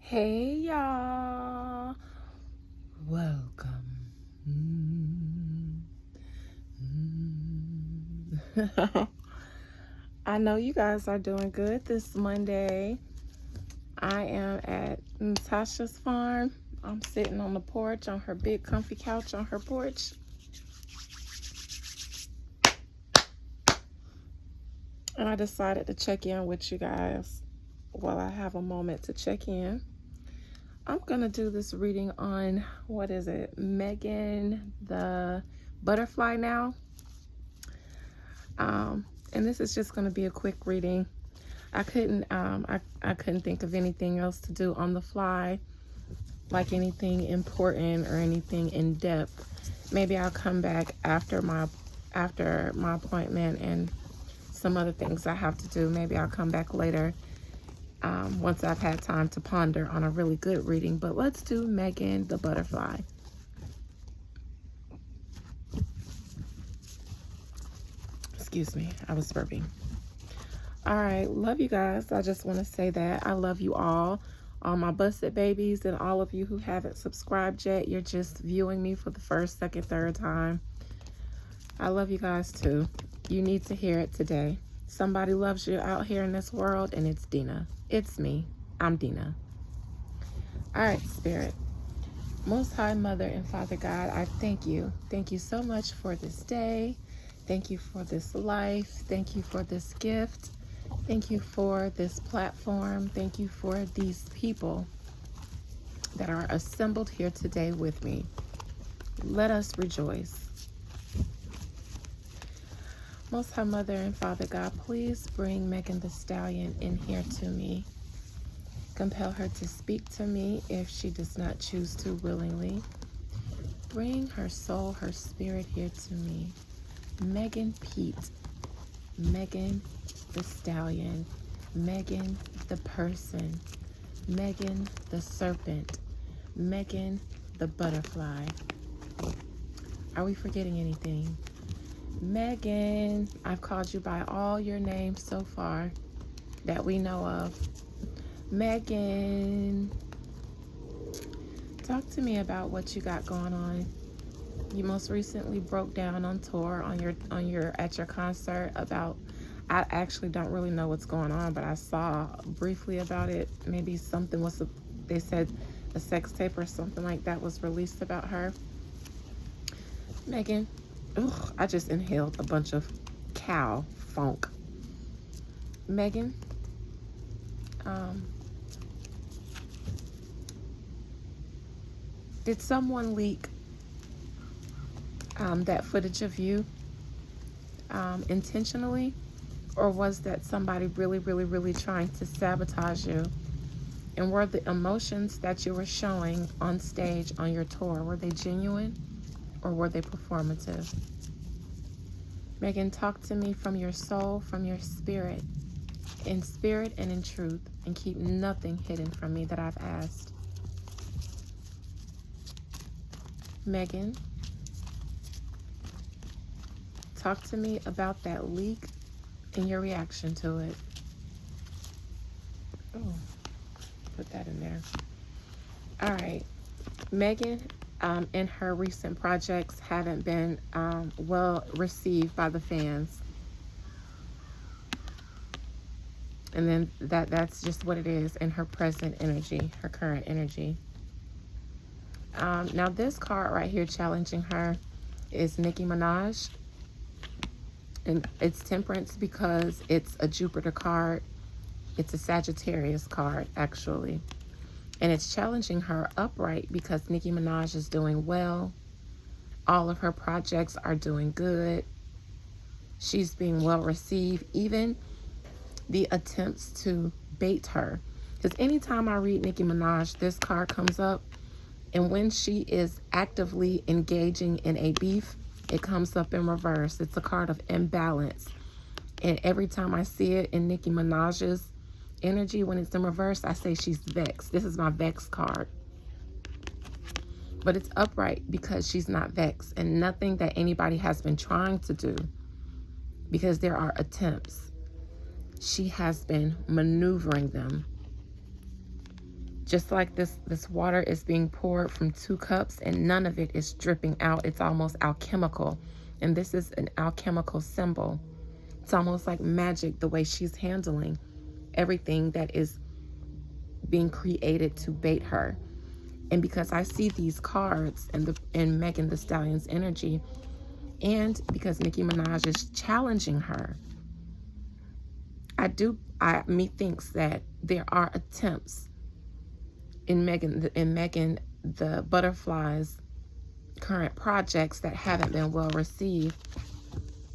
Hey y'all, welcome. I know you guys are doing good this Monday. I am at Natasha's farm. I'm sitting on the porch on her big comfy couch on her porch. And I decided to check in with you guys while I have a moment to check in. I'm going to do this reading on, what is it, Megan the Butterfly now. And this is just going to be a quick reading. I couldn't think of anything else to do on the fly, like anything important or anything in depth. Maybe I'll come back after my appointment and some other things I have to do. Maybe I'll come back later once I've had time to ponder on a really good reading. But let's do Megan the Butterfly. Excuse me, I was burping. All right, love you guys. I just want to say that I love you all my busted babies, and all of you who haven't subscribed yet. You're just viewing me for the first, second, third time. I love you guys too. You need to hear it today. Somebody loves you out here in this world, and it's Dina. It's me. I'm Dina. All right, Spirit. Most High Mother and Father God, I thank you. Thank you so much for this day. Thank you for this life. Thank you for this gift. Thank you for this platform. Thank you for these people that are assembled here today with me. Let us rejoice. Most High Mother and Father God, please bring Megan the Stallion in here to me. Compel her to speak to me if she does not choose to willingly. Bring her soul, her spirit here to me. Megan Pete, Megan the Stallion, Megan the person, Megan the serpent, Megan the butterfly. Are we forgetting anything? Megan, I've called you by all your names so far that we know of. Megan, talk to me about what you got going on. You most recently broke down on tour at your concert about, I actually don't really know what's going on, but I saw briefly about it. Maybe something was, they said a sex tape or something like that was released about her. Megan, I just inhaled a bunch of cow funk. Megan, did someone leak that footage of you intentionally, or was that somebody really trying to sabotage you? And were the emotions that you were showing on stage on your tour, were they genuine or were they performative? Megan, talk to me from your soul, from your spirit and in truth, and keep nothing hidden from me that I've asked. Megan, talk to me about that leak and your reaction to it. Oh, put that in there. All right. Megan and her recent projects haven't been well received by the fans. And then that's just what it is in her present energy, her current energy. Now this card right here challenging her is Nicki Minaj. And it's Temperance because it's a Jupiter card. It's a Sagittarius card, actually. And it's challenging her upright because Nicki Minaj is doing well. All of her projects are doing good. She's being well received. Even the attempts to bait her. Because anytime I read Nicki Minaj, this card comes up. And when she is actively engaging in a beef, it comes up in reverse. It's a card of imbalance. And every time I see it in Nicki Minaj's energy, when it's in reverse, I say she's vexed. This is my vex card. But it's upright because she's not vexed. And nothing that anybody has been trying to do, because there are attempts, she has been maneuvering them Just like this water is being poured from 2 cups and none of it is dripping out. It's almost alchemical. And this is an alchemical symbol. It's almost like magic the way she's handling everything that is being created to bait her. And because I see these cards in Megan Thee Stallion's energy, and because Nicki Minaj is challenging her, me thinks that there are attempts in Megan the Butterfly's current projects that haven't been well received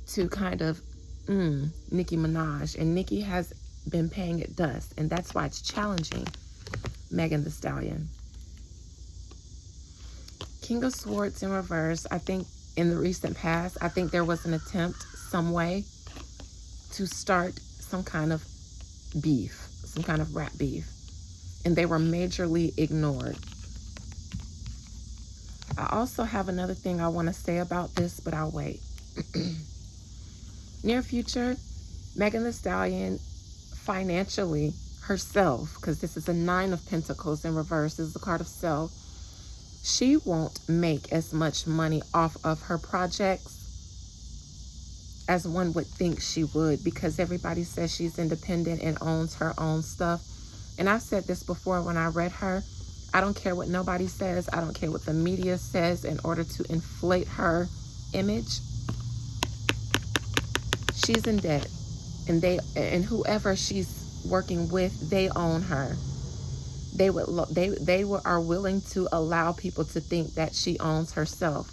to kind of Nicki Minaj, and Nicki has been paying it dust, and that's why it's challenging Megan Thee Stallion. King of Swords in reverse. I think in the recent past, I think there was an attempt some way to start some kind of beef, some kind of rap beef, and they were majorly ignored. I also have another thing I want to say about this, but I'll wait. Near future, Megan Thee Stallion financially herself, because this is a 9 of Pentacles in reverse, this is the card of self, she won't make as much money off of her projects as one would think she would, because everybody says she's independent and owns her own stuff. And I've said this before when I read her, I don't care what nobody says, I don't care what the media says in order to inflate her image. She's in debt, and whoever she's working with, they own her. They are willing to allow people to think that she owns herself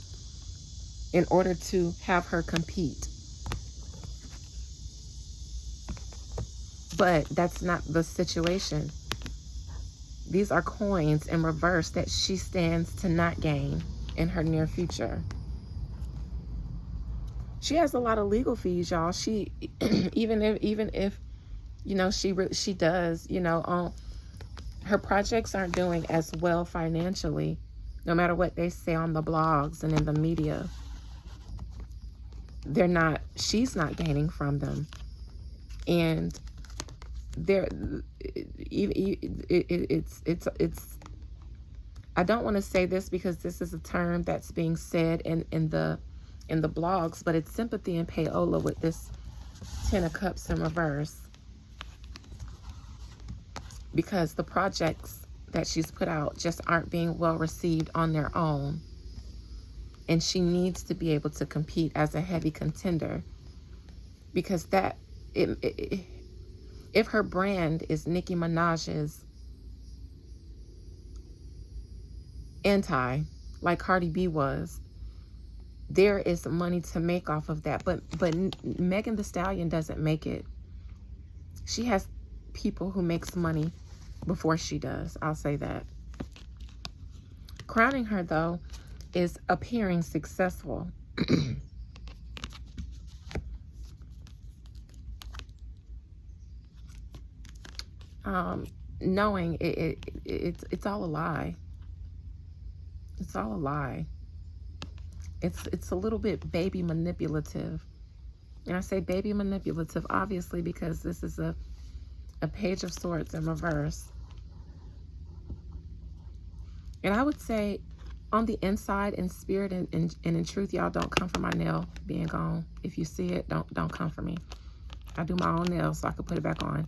in order to have her compete. But that's not the situation. These are coins in reverse that she stands to not gain in her near future. She has a lot of legal fees, y'all. She even if you know she does, you know, her projects aren't doing as well financially, no matter what they say on the blogs and in the media. She's not gaining from them. And it's I don't want to say this because this is a term that's being said in the blogs, but it's sympathy and payola with this 10 of Cups in reverse. Because the projects that she's put out just aren't being well received on their own. And she needs to be able to compete as a heavy contender. Because if her brand is Nicki Minaj's anti, like Cardi B was, there is money to make off of that. But Megan Thee Stallion doesn't make it. She has people who makes money before she does. I'll say that. Crowning her, though, is appearing successful. Knowing it's all a lie. It's all a lie. It's a little bit baby manipulative. And I say baby manipulative, obviously, because this is a Page of Swords in reverse. And I would say on the inside, in spirit and in truth, y'all, don't come for my nail being gone. If you see it, don't come for me. I do my own nails so I could put it back on.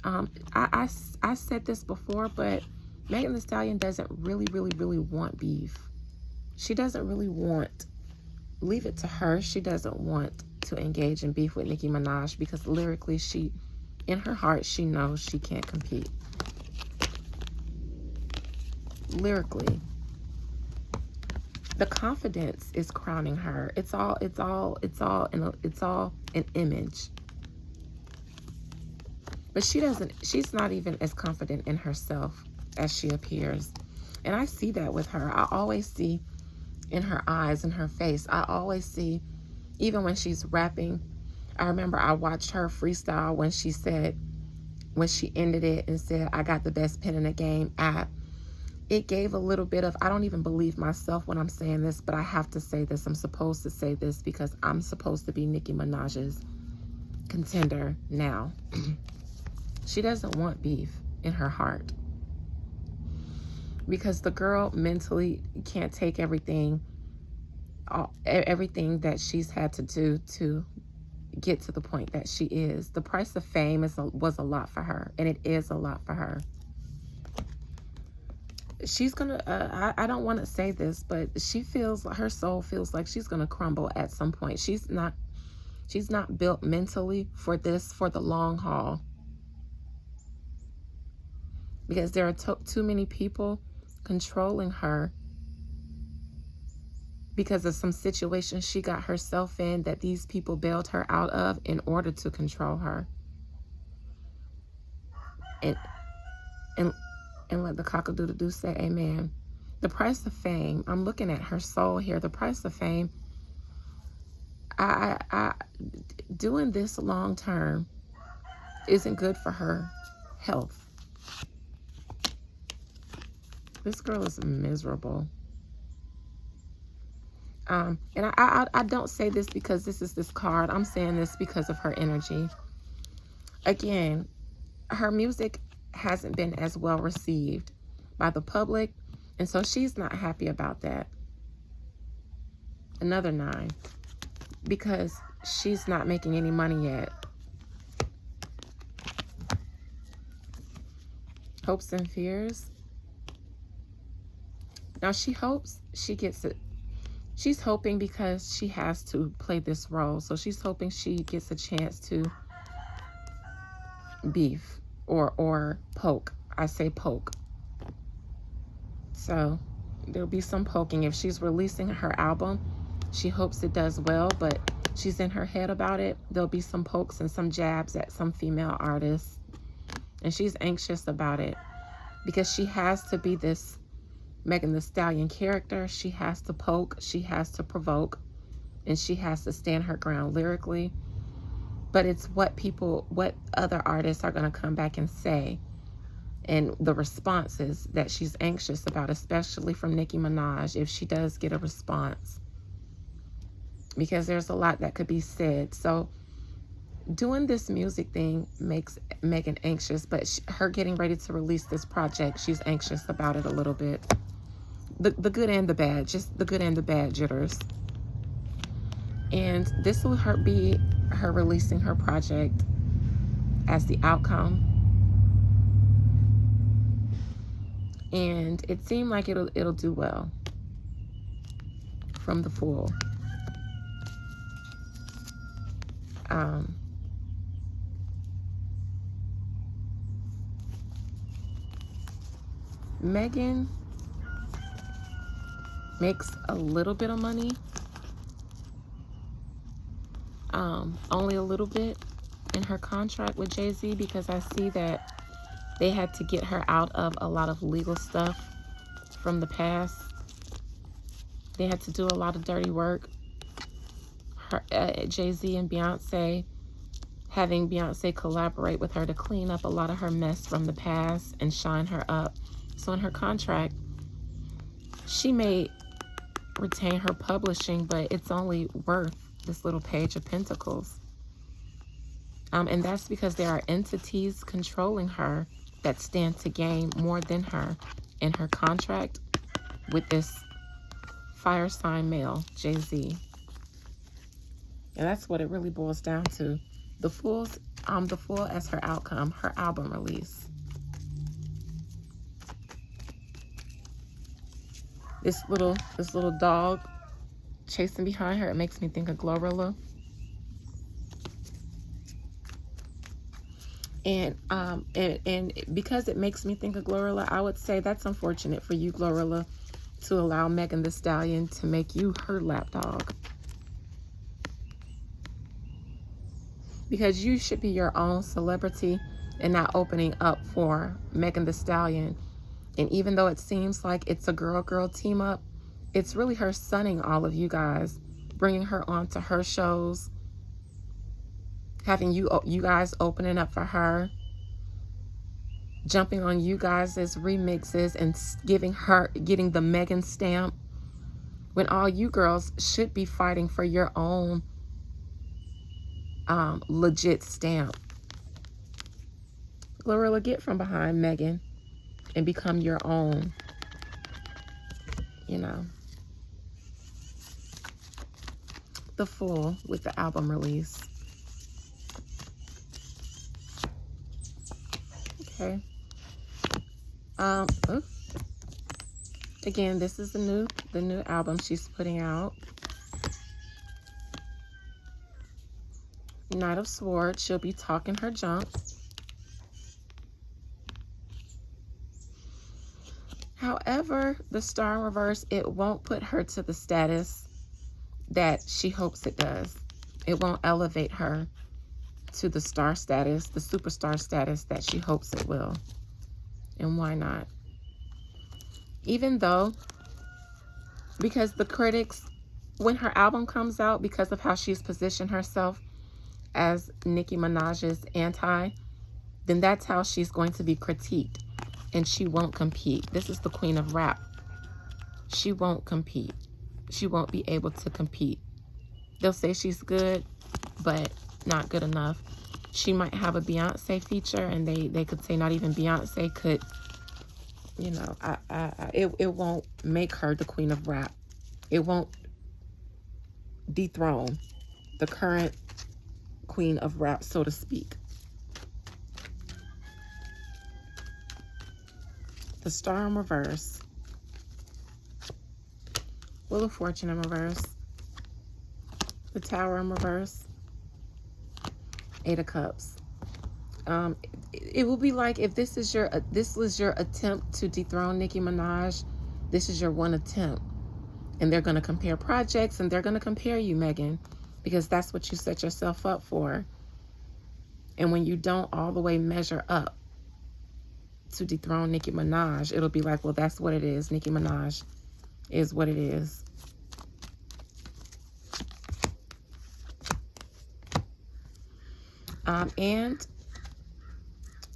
I said this before, but Megan Thee Stallion doesn't really want beef. She doesn't really want, leave it to her, she doesn't want to engage in beef with Nicki Minaj, because lyrically in her heart, she knows she can't compete. Lyrically. The confidence is crowning her. It's all an image. But she's not even as confident in herself as she appears. And I see that with her. I always see in her eyes, in her face, I always see, even when she's rapping, I remember I watched her freestyle when she ended it and said, "I got the best pen in the game." It gave a little bit of, I don't even believe myself when I'm saying this, but I have to say this. I'm supposed to say this because I'm supposed to be Nicki Minaj's contender now. She doesn't want beef in her heart. because the girl mentally can't take everything that she's had to do to get to the point that she is. The price of fame was a lot for her, and it is a lot for her. She's gonna I don't want to say this, but her soul feels like she's gonna crumble at some point. She's not built mentally for the long haul, because there are too many people controlling her because of some situation she got herself in that these people bailed her out of in order to control her. And let the cock-a-doodle-doo say amen. The price of fame, I'm looking at her soul here. The price of fame, I doing this long term isn't good for her health. This girl is miserable. And I don't say this because this is this card. I'm saying this because of her energy. Again, her music hasn't been as well received by the public, and so she's not happy about that. Another 9, because she's not making any money yet. Hopes and fears. Now she hopes she gets it. She's hoping because she has to play this role, so she's hoping she gets a chance to beef or poke. I say poke. So there'll be some poking. If she's releasing her album, she hopes it does well, but she's in her head about it. There'll be some pokes and some jabs at some female artists, and she's anxious about it because she has to be this Megan Thee Stallion character. She has to poke, she has to provoke, and she has to stand her ground lyrically. But it's what other artists are going to come back and say, and the responses that she's anxious about, especially from Nicki Minaj, if she does get a response, because there's a lot that could be said. So doing this music thing makes Megan anxious, but her getting ready to release this project, she's anxious about it a little bit. The good and the bad, just the good and the bad jitters. And this will be her releasing her project as the outcome. And it seemed like it'll do well from the Fool. Megan makes a little bit of money, only a little bit in her contract with Jay-Z, because I see that they had to get her out of a lot of legal stuff from the past. They had to do a lot of dirty work. Jay-Z and Beyonce, having Beyonce collaborate with her to clean up a lot of her mess from the past and shine her up. So in her contract, she may retain her publishing, but it's only worth this little page of pentacles. And that's because there are entities controlling her that stand to gain more than her in her contract with this fire sign male, Jay-Z. And that's what it really boils down to. The Fool as her outcome, her album release. This little dog chasing behind her, it makes me think of Glorilla. And because it makes me think of Glorilla, I would say that's unfortunate for you, Glorilla, to allow Megan Thee Stallion to make you her lapdog. Because you should be your own celebrity and not opening up for Megan Thee Stallion. And even though it seems like it's a girl-girl team up, it's really her sunning all of you guys, bringing her onto her shows, having you guys opening up for her, jumping on you guys as remixes and getting the Megan stamp, when all you girls should be fighting for your own legit stamp. Glorilla, get from behind Megan and become your own. you know, the full with the album release. Okay. Again, this is the new album she's putting out. Knight of Swords. She'll be talking her junk. However, the Star in reverse, it won't put her to the status that she hopes it does. It won't elevate her to the star status, the superstar status that she hopes it will. And why not? Even though, because the critics, when her album comes out, because of how she's positioned herself as Nicki Minaj's anti, then that's how she's going to be critiqued. And she won't compete. This is the queen of rap. She won't compete. She won't be able to compete. They'll say she's good, but not good enough. She might have a Beyonce feature, and they could say not even Beyonce could, you know, it won't make her the queen of rap. It won't dethrone the current queen of rap, so to speak. The Star in reverse. Wheel of Fortune in reverse. The Tower in reverse. Eight of Cups. It will be like if this was your attempt to dethrone Nicki Minaj. This is your one attempt, and they're going to compare projects, and they're going to compare you, Megan, because that's what you set yourself up for. And when you don't all the way measure up to dethrone Nicki Minaj, it'll be like, well, that's what it is. Nicki Minaj is what it is. And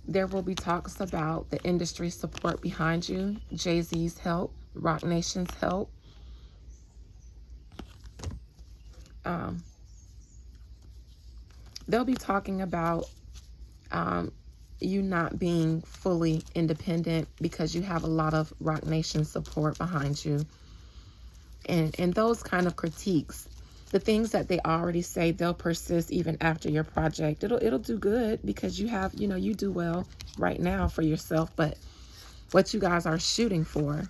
there will be talks about the industry support behind you, Jay-Z's help, Roc Nation's help. They'll be talking about you not being fully independent because you have a lot of Roc Nation support behind you. And those kind of critiques, the things that they already say, they'll persist even after your project. It'll do good because you have, you know, you do well right now for yourself, but what you guys are shooting for,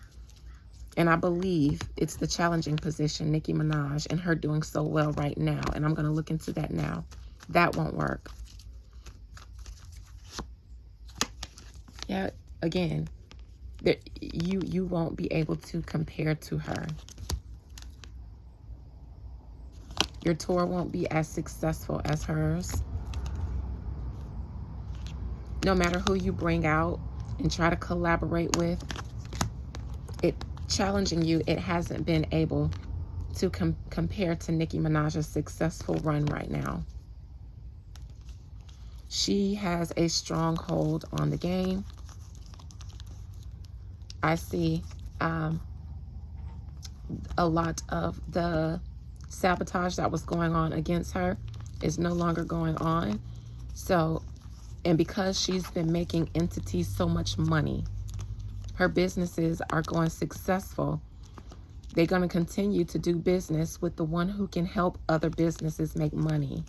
and I believe it's the challenging position, Nicki Minaj, and her doing so well right now, and I'm going to look into that now. That won't work. Yeah, again, you won't be able to compare to her. Your tour won't be as successful as hers. No matter who you bring out and try to collaborate with, it challenging you, it hasn't been able to compare to Nicki Minaj's successful run right now. She has a strong hold on the game. I see a lot of the sabotage that was going on against her is no longer going on. So, and because she's been making entities so much money, her businesses are going successful. They're going to continue to do business with the one who can help other businesses make money.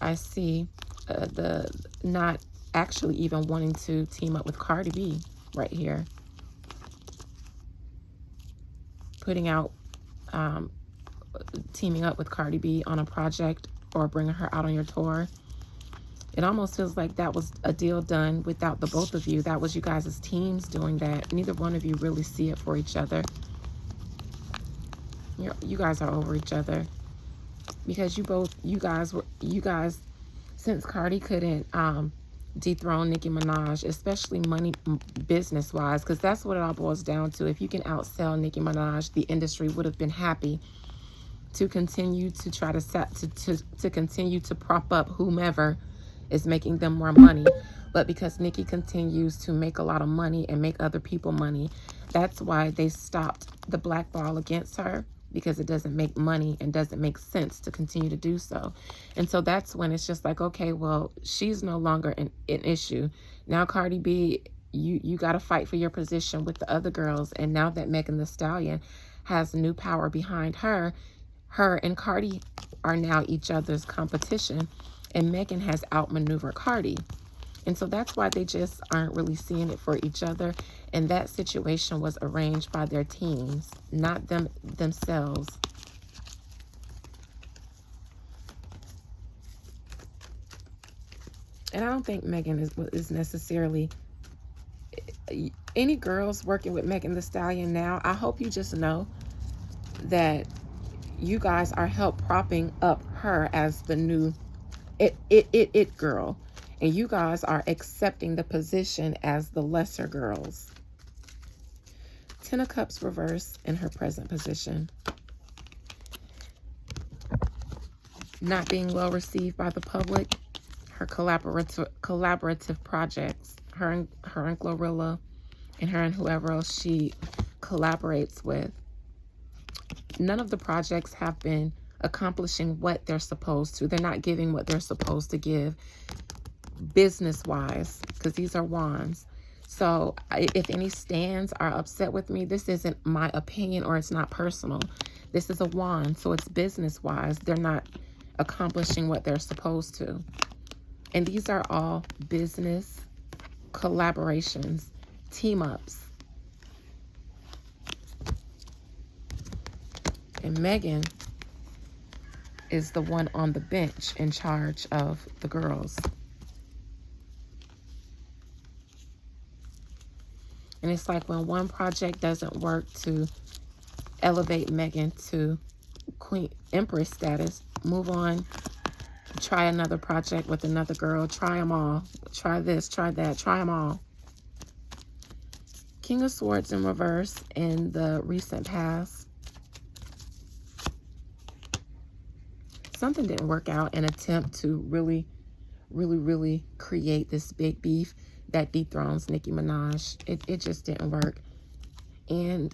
I see the not actually even wanting to team up with Cardi B right here. Putting out, teaming up with Cardi B on a project or bringing her out on your tour. It almost feels like that was a deal done without the both of you. That was you guys' teams doing that. Neither one of you really see it for each other. You guys are over each other. Because you guys, since Cardi couldn't dethrone Nicki Minaj, especially money business-wise, because that's what it all boils down to. If you can outsell Nicki Minaj, the industry would have been happy to continue to try to continue to prop up whomever is making them more money. But because Nicki continues to make a lot of money and make other people money, that's why they stopped the blackball against her. because it doesn't make money and doesn't make sense to continue to do so. And so that's when it's just like, okay, well, she's no longer an issue. Now, Cardi B, you got to fight for your position with the other girls. And now that Megan Thee Stallion has new power behind her, her and Cardi are now each other's competition. And Megan has outmaneuvered Cardi. And so that's why they just aren't really seeing it for each other. And that situation was arranged by their teams, not themselves. And I don't think Megan is necessarily... Any girls working with Megan Thee Stallion now, I hope you just know that you guys are propping up her as the new it girl. And you guys are accepting the position as the lesser girls. Ten of Cups reverse in her present position. Not being well received by the public. Her collaborative projects. Her and Glorilla, and her and whoever else she collaborates with. None of the projects have been accomplishing what they're supposed to. They're not giving what they're supposed to give business-wise, because these are wands. So if any stands are upset with me, this isn't my opinion or it's not personal. This is a wand, so it's business-wise. They're not accomplishing what they're supposed to. And these are all business collaborations, team-ups. And Megan is the one on the bench in charge of the girls. And it's like when one project doesn't work to elevate Megan to Queen Empress status, move on, try another project with another girl, try them all. Try this, try that, try them all. King of Swords in reverse in the recent past. Something didn't work out, an attempt to really create this big beef that dethrones Nicki Minaj. It just didn't work. And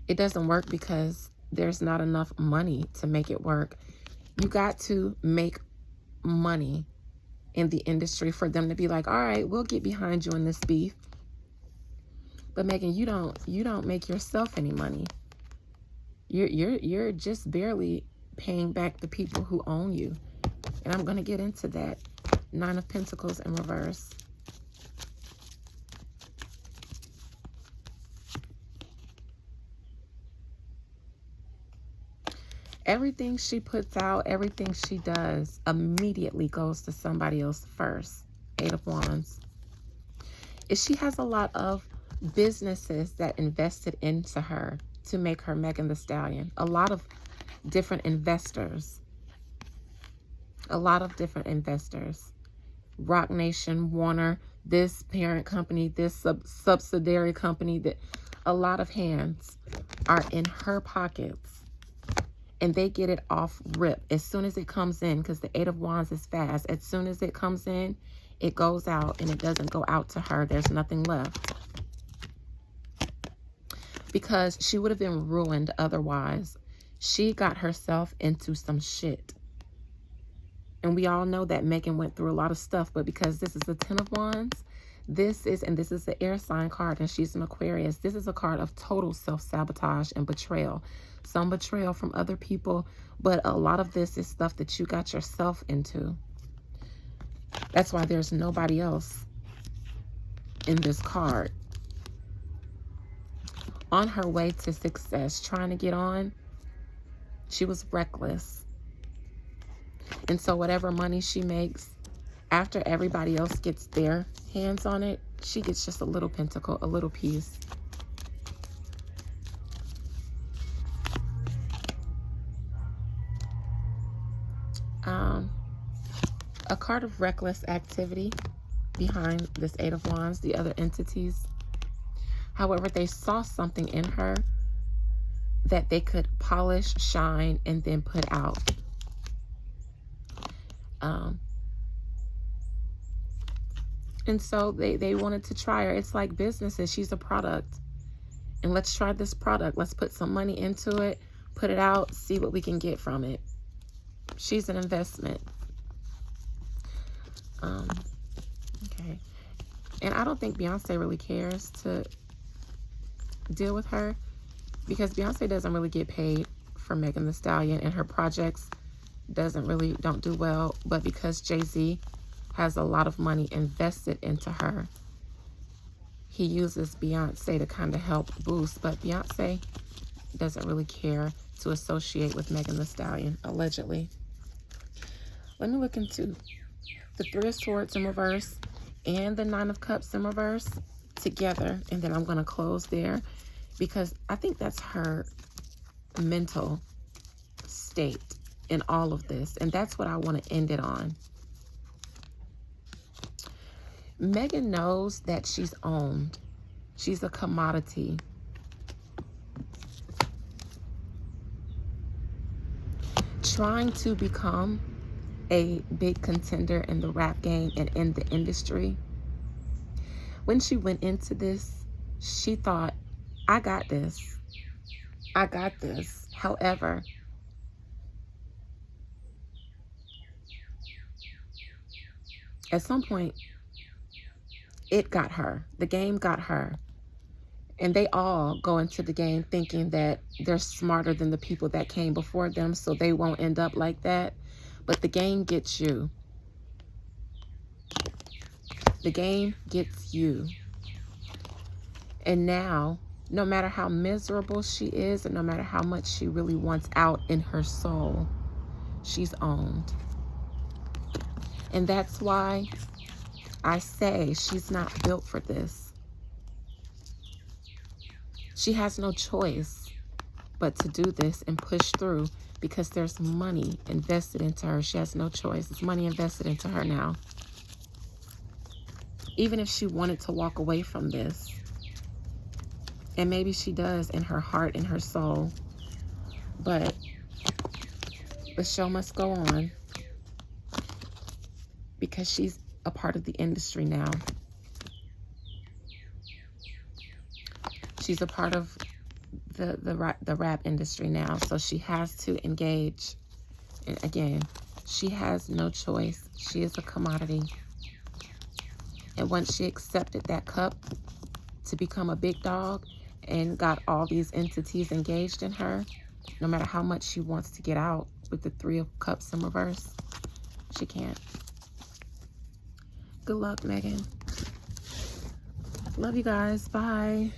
it doesn't work because there's not enough money to make it work. You got to make money in the industry for them to be like, all right, we'll get behind you in this beef. But Megan, you don't make yourself any money. You're just barely paying back the people who own you. And I'm going to get into that. Nine of Pentacles in reverse. Everything she puts out, everything she does immediately goes to somebody else first. Eight of Wands. She has a lot of businesses that invested into her to make her Megan Thee Stallion. A lot of different investors. A lot of different investors. Rock Nation, Warner, this parent company, this subsidiary company. That a lot of hands are in her pockets. And they get it off rip as soon as it comes in, because the Eight of Wands is fast. As soon as it comes in, it goes out, and it doesn't go out to her. There's nothing left. Because she would have been ruined otherwise. She got herself into some shit. And we all know that Megan went through a lot of stuff, but because this is the Ten of Wands, this is the air sign card, and she's an Aquarius. This is a card of total self-sabotage and betrayal. Some betrayal from other people, but a lot of this is stuff that you got yourself into. That's why there's nobody else in this card. On her way to success, trying to get on, she was reckless. And so whatever money she makes, after everybody else gets their hands on it, she gets just a little pentacle, a little piece. A card of reckless activity behind this Eight of Wands, the other entities. However, they saw something in her that they could polish, shine, and then put out. And so they wanted to try her. It's like businesses. She's a product. And let's try this product. Let's put some money into it, put it out, see what we can get from it. She's an investment. Okay. And I don't think Beyonce really cares to deal with her, because Beyonce doesn't really get paid for Megan Thee Stallion, and her projects don't do well. But because Jay-Z has a lot of money invested into her, he uses Beyonce to kind of help boost. But Beyonce doesn't really care to associate with Megan Thee Stallion, allegedly. Let me look into the Three of Swords in reverse and the Nine of Cups in reverse together, and then I'm going to close there, because I think that's her mental state in all of this, and that's what I want to end it on. Megan knows that she's owned. She's a commodity. Trying to become a big contender in the rap game and in the industry. When she went into this, she thought, I got this. I got this. However, at some point, it got her. The game got her. And they all go into the game thinking that they're smarter than the people that came before them, so they won't end up like that. But the game gets you. The game gets you. And now, no matter how miserable she is, and no matter how much she really wants out in her soul, she's owned. And that's why I say she's not built for this. She has no choice but to do this and push through, because there's money invested into her. She has no choice. It's money invested into her now. Even if she wanted to walk away from this, and maybe she does in her heart and her soul, but the show must go on, because she's a part of the industry now. She's a part of the rap industry now, so she has to engage. And again, she has no choice. She is a commodity. And once she accepted that cup to become a big dog and got all these entities engaged in her, no matter how much she wants to get out with the Three of Cups in reverse, she can't. Good luck, Megan. Love you guys. Bye.